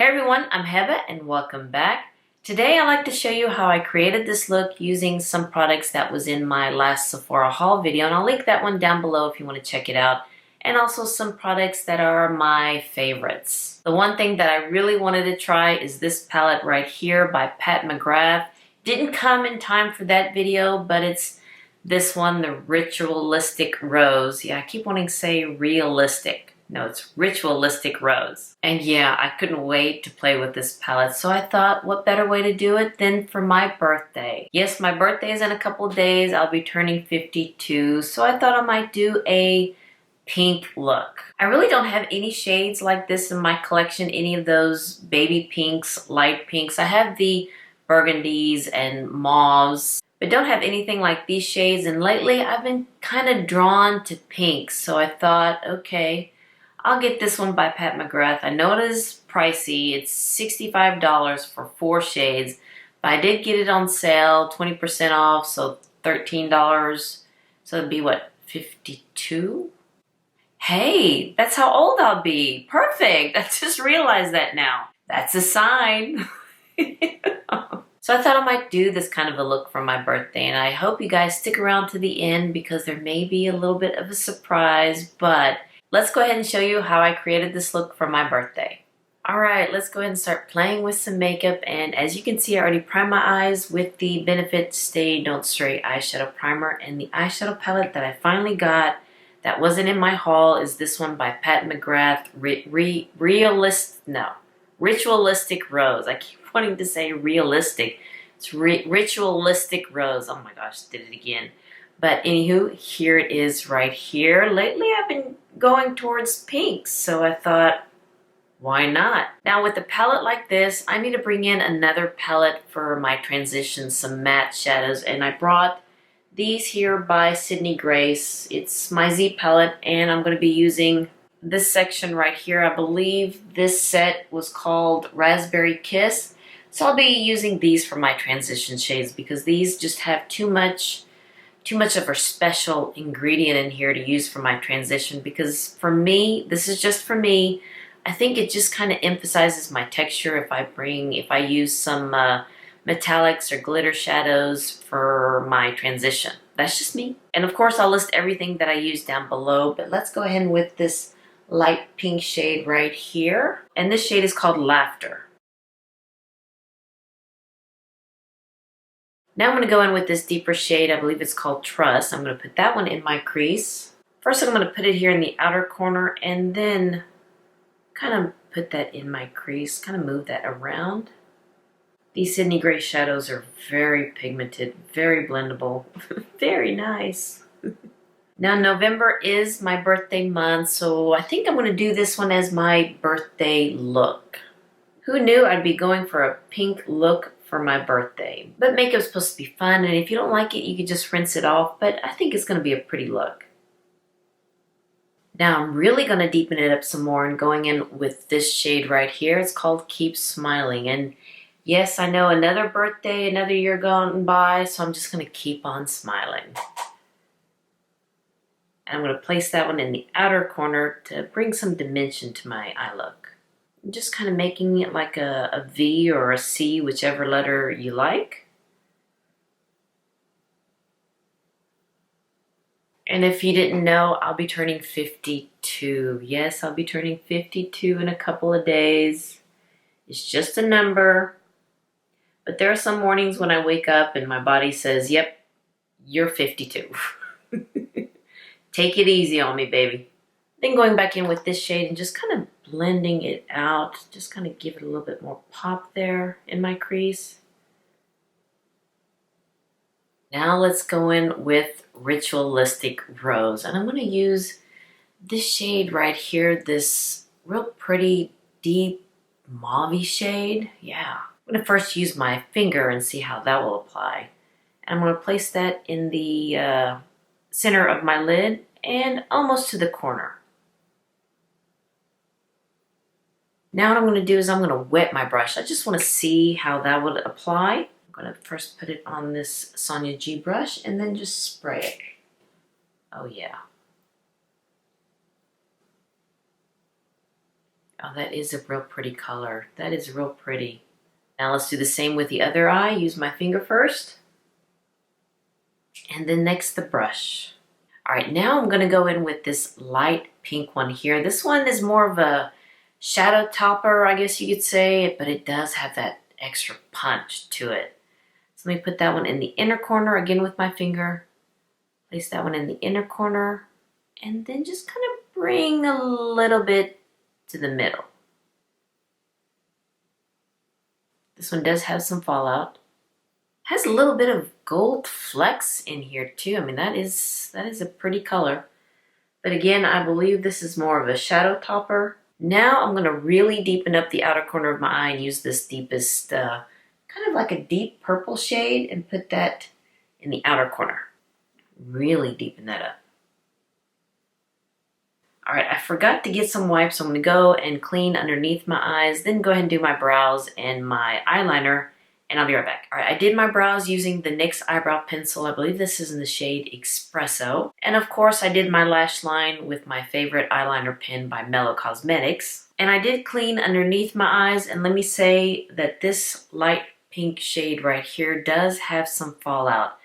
Hey everyone, I'm Heba and welcome back. Today I'd like to show you how I created this look using some products that was in my last Sephora haul video, and I'll link that one down below if you want to check it out, and also some products that are my favorites. The one thing that I really wanted to try is this palette right here by Pat McGrath. Didn't come in time for that video, but it's this one, the Ritualistic Rose. Yeah, I keep wanting to say realistic. No, it's Ritualistic Rose. And yeah, I couldn't wait to play with this palette. So I thought, what better way to do it than for my birthday? Yes, my birthday is in a couple of days. I'll be turning 52. So I thought I might do a pink look. I really don't have any shades like this in my collection. Any of those baby pinks, light pinks. I have the burgundies and mauves, but don't have anything like these shades. And lately I've been kind of drawn to pinks. So I thought, okay, I'll get this one by Pat McGrath. I know it is pricey. It's $65 for 4 shades, but I did get it on sale, 20% off, so $13. So it'd be what, 52? Hey, that's how old I'll be. Perfect. I just realized that now. That's a sign. So I thought I might do this kind of a look for my birthday, and I hope you guys stick around to the end because there may be a little bit of a surprise, but let's go ahead and show you how I created this look for my birthday. Alright, let's go ahead and start playing with some makeup, and as you can see I already primed my eyes with the Benefit Stay Don't Stray eyeshadow primer, and the eyeshadow palette that I finally got that wasn't in my haul is this one by Pat McGrath, Ritualistic Rose. I keep wanting to say realistic. It's Ritualistic Rose. Oh my gosh, did it again. But anywho, here it is right here. Lately I've been going towards pinks, so I thought, why not? Now with a palette like this, I need to bring in another palette for my transition, some matte shadows, and I brought these here by Sydney Grace. It's my Z palette, and I'm going to be using this section right here. I believe this set was called Raspberry Kiss, so I'll be using these for my transition shades because these just have too much of a special ingredient in here to use for my transition, because for me, this is just for me, I think it just kind of emphasizes my texture if I use some metallics or glitter shadows for my transition. That's just me. And of course I'll list everything that I use down below, but let's go ahead with this light pink shade right here. And this shade is called Laughter. Now I'm going to go in with this deeper shade. I believe it's called Trust. I'm going to put that one in my crease. First I'm going to put it here in the outer corner and then kind of put that in my crease, kind of move that around. These Sydney Grace shadows are very pigmented, very blendable, very nice. Now November is my birthday month, so I think I'm going to do this one as my birthday look. Who knew I'd be going for a pink look for my birthday? But makeup's supposed to be fun, and if you don't like it, you can just rinse it off, but I think it's going to be a pretty look. Now I'm really going to deepen it up some more and going in with this shade right here. It's called Keep Smiling, and yes, I know another birthday, another year gone by, so I'm just going to keep on smiling. And I'm going to place that one in the outer corner to bring some dimension to my eye look. I'm just kind of making it like a V or a C, whichever letter you like. And if you didn't know, I'll be turning 52. Yes, I'll be turning 52 in a couple of days. It's just a number. But there are some mornings when I wake up and my body says, yep, you're 52. Take it easy on me, baby. Then going back in with this shade and just kind of blending it out. Just kind of give it a little bit more pop there in my crease. Now let's go in with Ritualistic Rose. And I'm going to use this shade right here, this real pretty deep mauve shade. Yeah. I'm going to first use my finger and see how that will apply. And I'm going to place that in the center of my lid and almost to the corner. Now what I'm going to do is I'm going to wet my brush. I just want to see how that would apply. I'm going to first put it on this Sonia G brush and then just spray it. Oh yeah. Oh, that is a real pretty color. That is real pretty. Now let's do the same with the other eye. Use my finger first. And then next the brush. All right, now I'm gonna go in with this light pink one here. This one is more of a shadow topper, I guess you could say, but it does have that extra punch to it. So let me put that one in the inner corner again with my finger. Place that one in the inner corner, and then just kind of bring a little bit to the middle. This one does have some fallout. Has a little bit of gold flecks in here too. I mean, that is a pretty color. But again, I believe this is more of a shadow topper. Now I'm gonna really deepen up the outer corner of my eye and use this deepest, kind of like a deep purple shade, and put that in the outer corner. Really deepen that up. All right, I forgot to get some wipes, so I'm gonna go and clean underneath my eyes, then go ahead and do my brows and my eyeliner, and I'll be right back. All right, I did my brows using the NYX eyebrow pencil. I believe this is in the shade Espresso. And of course, I did my lash line with my favorite eyeliner pen by Mellow Cosmetics. And I did clean underneath my eyes, and let me say that this light pink shade right here does have some fallout.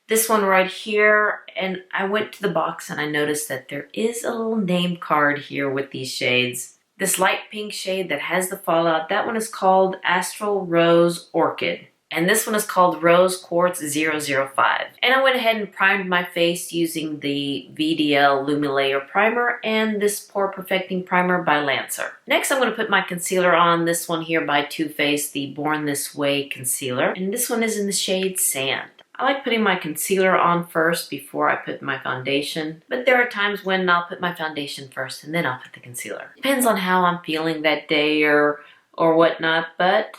This one right here, and I went to the box and I noticed that there is a little name card here with these shades. This light pink shade that has the fallout, that one is called Astral Rose Orchid. And this one is called Rose Quartz 005. And I went ahead and primed my face using the VDL Lumilayer Primer and this Pore Perfecting Primer by Lancer. Next, I'm going to put my concealer on, this one here by Too Faced, the Born This Way Concealer. And this one is in the shade Sand. I like putting my concealer on first before I put my foundation, but there are times when I'll put my foundation first and then I'll put the concealer. Depends on how I'm feeling that day or whatnot, but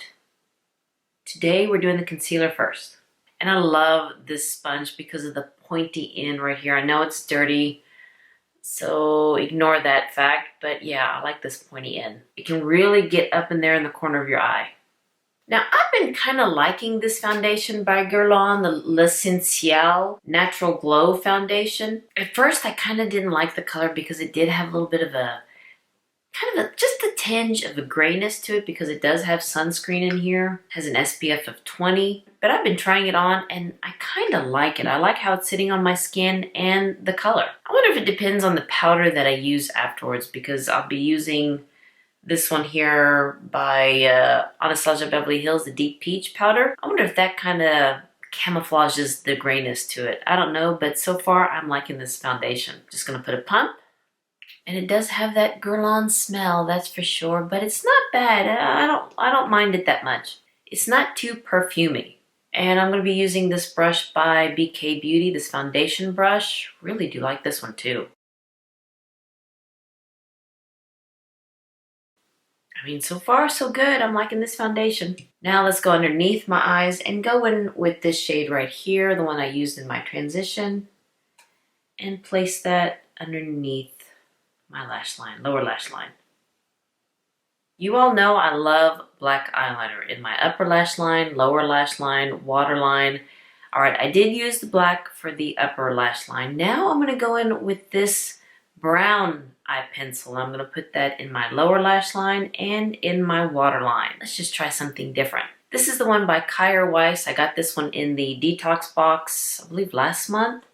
today we're doing the concealer first. And I love this sponge because of the pointy end right here. I know it's dirty, so ignore that fact, but yeah, I like this pointy end. It can really get up in there in the corner of your eye. Now, I've been kind of liking this foundation by Guerlain, the L'Essentiel Natural Glow Foundation. At first, I kind of didn't like the color because it did have a little bit of just a tinge of a grayness to it because it does have sunscreen in here. It has an SPF of 20. But I've been trying it on and I kind of like it. I like how it's sitting on my skin and the color. I wonder if it depends on the powder that I use afterwards because I'll be using this one here by Anastasia Beverly Hills, the Deep Peach Powder. I wonder if that kind of camouflages the grayness to it. I don't know, but so far I'm liking this foundation. Just gonna put a pump. And it does have that Guerlain smell, that's for sure, but it's not bad. I don't mind it that much. It's not too perfumey. And I'm gonna be using this brush by BK Beauty, this foundation brush. Really do like this one too. I mean, so far so good. I'm liking this foundation. Now let's go underneath my eyes and go in with this shade right here, the one I used in my transition, and place that underneath my lash line, lower lash line. You all know I love black eyeliner in my upper lash line, lower lash line, waterline. All right, I did use the black for the upper lash line. Now I'm gonna go in with this brown eye pencil. I'm gonna put that in my lower lash line and in my waterline. Let's just try something different. This is the one by Kyer Weiss. I got this one in the detox box, I believe last month.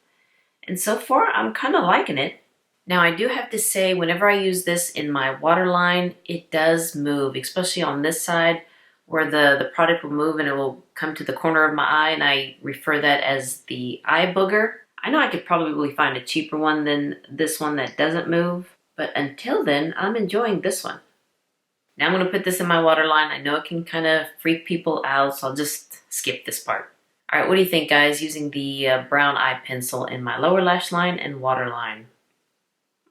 And so far, I'm kind of liking it. Now I do have to say, whenever I use this in my waterline, it does move, especially on this side where the product will move and it will come to the corner of my eye, and I refer that as the eye booger. I know I could probably find a cheaper one than this one that doesn't move, but until then, I'm enjoying this one. Now I'm going to put this in my waterline. I know it can kind of freak people out, so I'll just skip this part. All right, what do you think, guys, using the brown eye pencil in my lower lash line and waterline?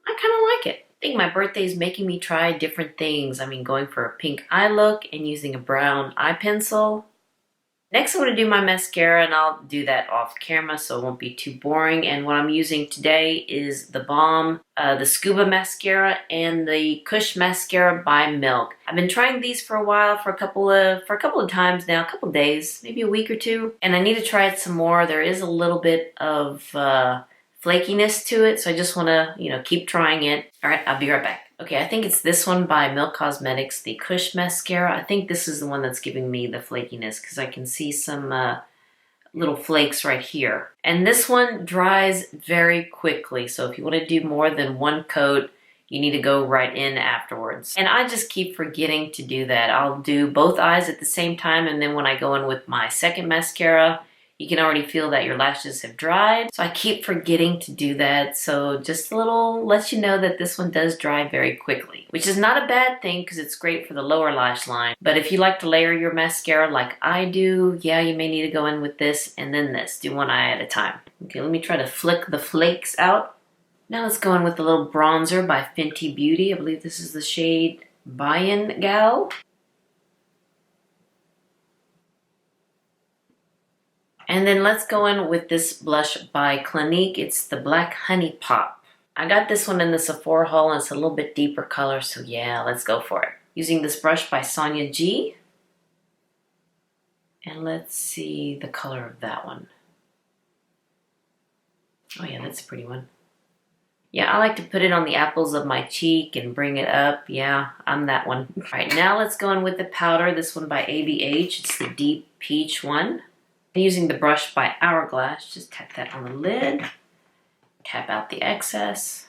I kind of like it. I think my birthday is making me try different things. I mean, going for a pink eye look and using a brown eye pencil. Next, I'm going to do my mascara, and I'll do that off camera so it won't be too boring. And what I'm using today is the Balm, the Scuba Mascara, and the Kush Mascara by Milk. I've been trying these for a while, for a couple of times now, a couple of days, maybe a week or two, and I need to try it some more. There is a little bit of flakiness to it, so I just want to, you know, keep trying it. All right, I'll be right back. Okay, I think it's this one by Milk Cosmetics, the Kush Mascara. I think this is the one that's giving me the flakiness because I can see some little flakes right here. And this one dries very quickly, so if you want to do more than one coat, you need to go right in afterwards. And I just keep forgetting to do that. I'll do both eyes at the same time, and then when I go in with my second mascara, you can already feel that your lashes have dried. So I keep forgetting to do that. So just a little, let you know that this one does dry very quickly, which is not a bad thing because it's great for the lower lash line. But if you like to layer your mascara like I do, yeah, you may need to go in with this and then this. Do one eye at a time. Okay, let me try to flick the flakes out. Now let's go in with a little bronzer by Fenty Beauty. I believe this is the shade Bayan Gal. And then let's go in with this blush by Clinique. It's the Black Honey Pop. I got this one in the Sephora haul and it's a little bit deeper color, so yeah, let's go for it. Using this brush by Sonia G. And let's see the color of that one. Oh yeah, that's a pretty one. Yeah, I like to put it on the apples of my cheek and bring it up. Yeah, I'm that one. All right, now let's go in with the powder. This one by ABH. It's the Deep Peach one. Using the brush by Hourglass, just tap that on the lid, tap out the excess.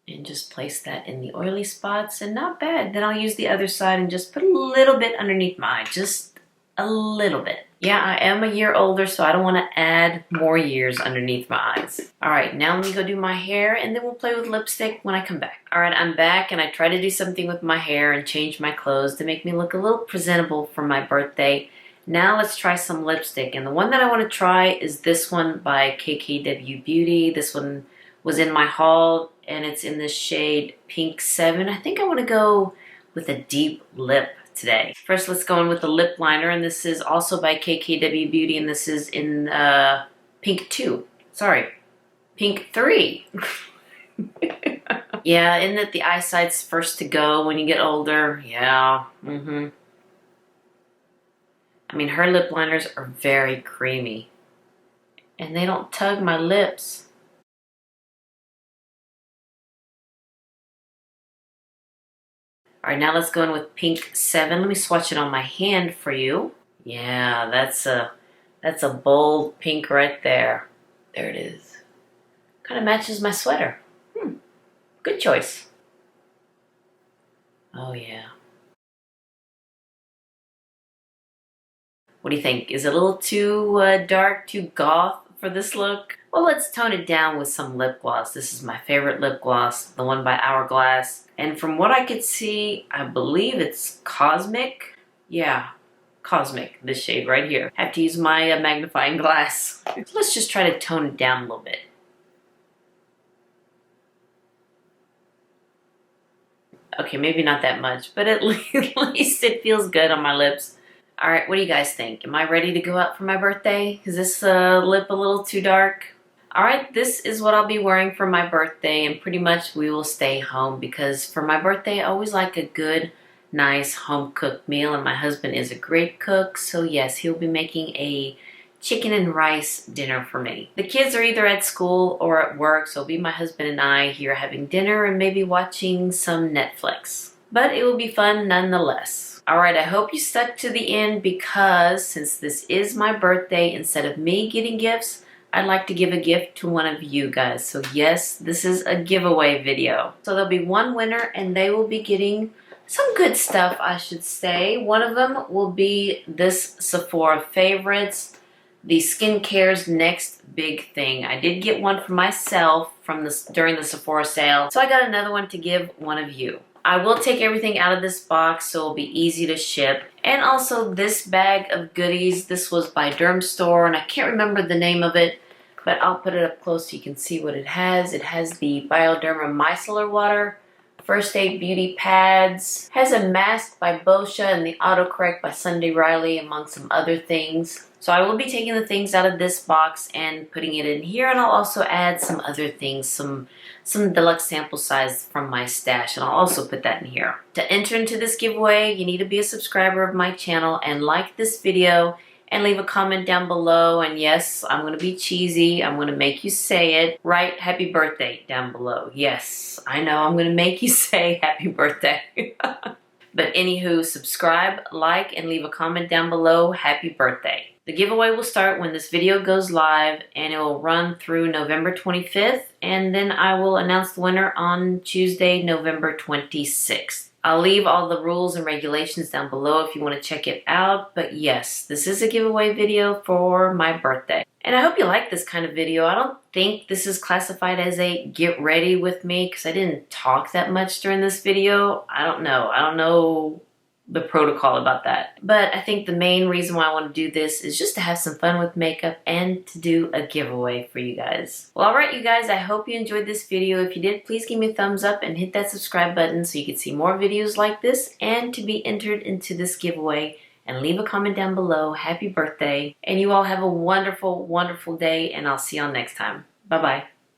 And just place that in the oily spots, and not bad. Then I'll use the other side and just put a little bit underneath my eye, just a little bit. Yeah, I am a year older, so I don't want to add more years underneath my eyes. All right, now let me go do my hair, and then we'll play with lipstick when I come back. All right, I'm back, and I try to do something with my hair and change my clothes to make me look a little presentable for my birthday. Now let's try some lipstick, and the one that I want to try is this one by KKW Beauty. This one was in my haul, and it's in the shade Pink 7. I think I want to go with a deep lip today. First, let's go in with the lip liner, and this is also by KKW Beauty, and this is in Pink 2. Sorry, Pink 3. Yeah, isn't it the eyesight's first to go when you get older? Yeah, I mean, her lip liners are very creamy, and they don't tug my lips. All right, now let's go in with Pink 7. Let me swatch it on my hand for you. Yeah, that's a bold pink right there. There it is. Kind of matches my sweater. Good choice. Oh yeah. What do you think? Is it a little too dark, too goth for this look? Well, let's tone it down with some lip gloss. This is my favorite lip gloss, the one by Hourglass. And from what I could see, I believe it's Cosmic. Yeah, Cosmic, this shade right here. Have to use my magnifying glass. So let's just try to tone it down a little bit. Okay, maybe not that much, but at least it feels good on my lips. All right, what do you guys think? Am I ready to go out for my birthday? Is this lip a little too dark? All right, this is what I'll be wearing for my birthday, and pretty much we will stay home because for my birthday, I always like a good, nice home-cooked meal, and my husband is a great cook, so yes, he'll be making a chicken and rice dinner for me. The kids are either at school or at work, so it'll be my husband and I here having dinner and maybe watching some Netflix. But it will be fun nonetheless. All right, I hope you stuck to the end because since this is my birthday, instead of me getting gifts, I'd like to give a gift to one of you guys. So yes, this is a giveaway video. So there'll be one winner and they will be getting some good stuff, I should say. One of them will be this Sephora Favorites, the Skincare's Next Big Thing. I did get one for myself from during the Sephora sale, so I got another one to give one of you. I will take everything out of this box so it'll be easy to ship. And also this bag of goodies, this was by Dermstore and I can't remember the name of it, but I'll put it up close so you can see what it has. It has the Bioderma Micellar Water, First Aid Beauty Pads, has a mask by Boscia and the Autocorrect by Sunday Riley, among some other things. So I will be taking the things out of this box and putting it in here, and I'll also add some other things, some deluxe sample size from my stash, and I'll also put that in here. To enter into this giveaway, you need to be a subscriber of my channel and like this video and leave a comment down below. And yes, I'm going to be cheesy. I'm going to make you say it. Write happy birthday down below. Yes, I know I'm going to make you say happy birthday. But anywho, subscribe, like, and leave a comment down below. Happy birthday. The giveaway will start when this video goes live, and it will run through November 25th, and then I will announce the winner on Tuesday, November 26th. I'll leave all the rules and regulations down below if you want to check it out, but yes, this is a giveaway video for my birthday. And I hope you like this kind of video. I don't think this is classified as a get ready with me because I didn't talk that much during this video. I don't know the protocol about that. But I think the main reason why I want to do this is just to have some fun with makeup and to do a giveaway for you guys. Well, alright you guys, I hope you enjoyed this video. If you did, please give me a thumbs up and hit that subscribe button so you can see more videos like this and to be entered into this giveaway. And leave a comment down below. Happy birthday. And you all have a wonderful, wonderful day, and I'll see y'all next time. Bye-bye.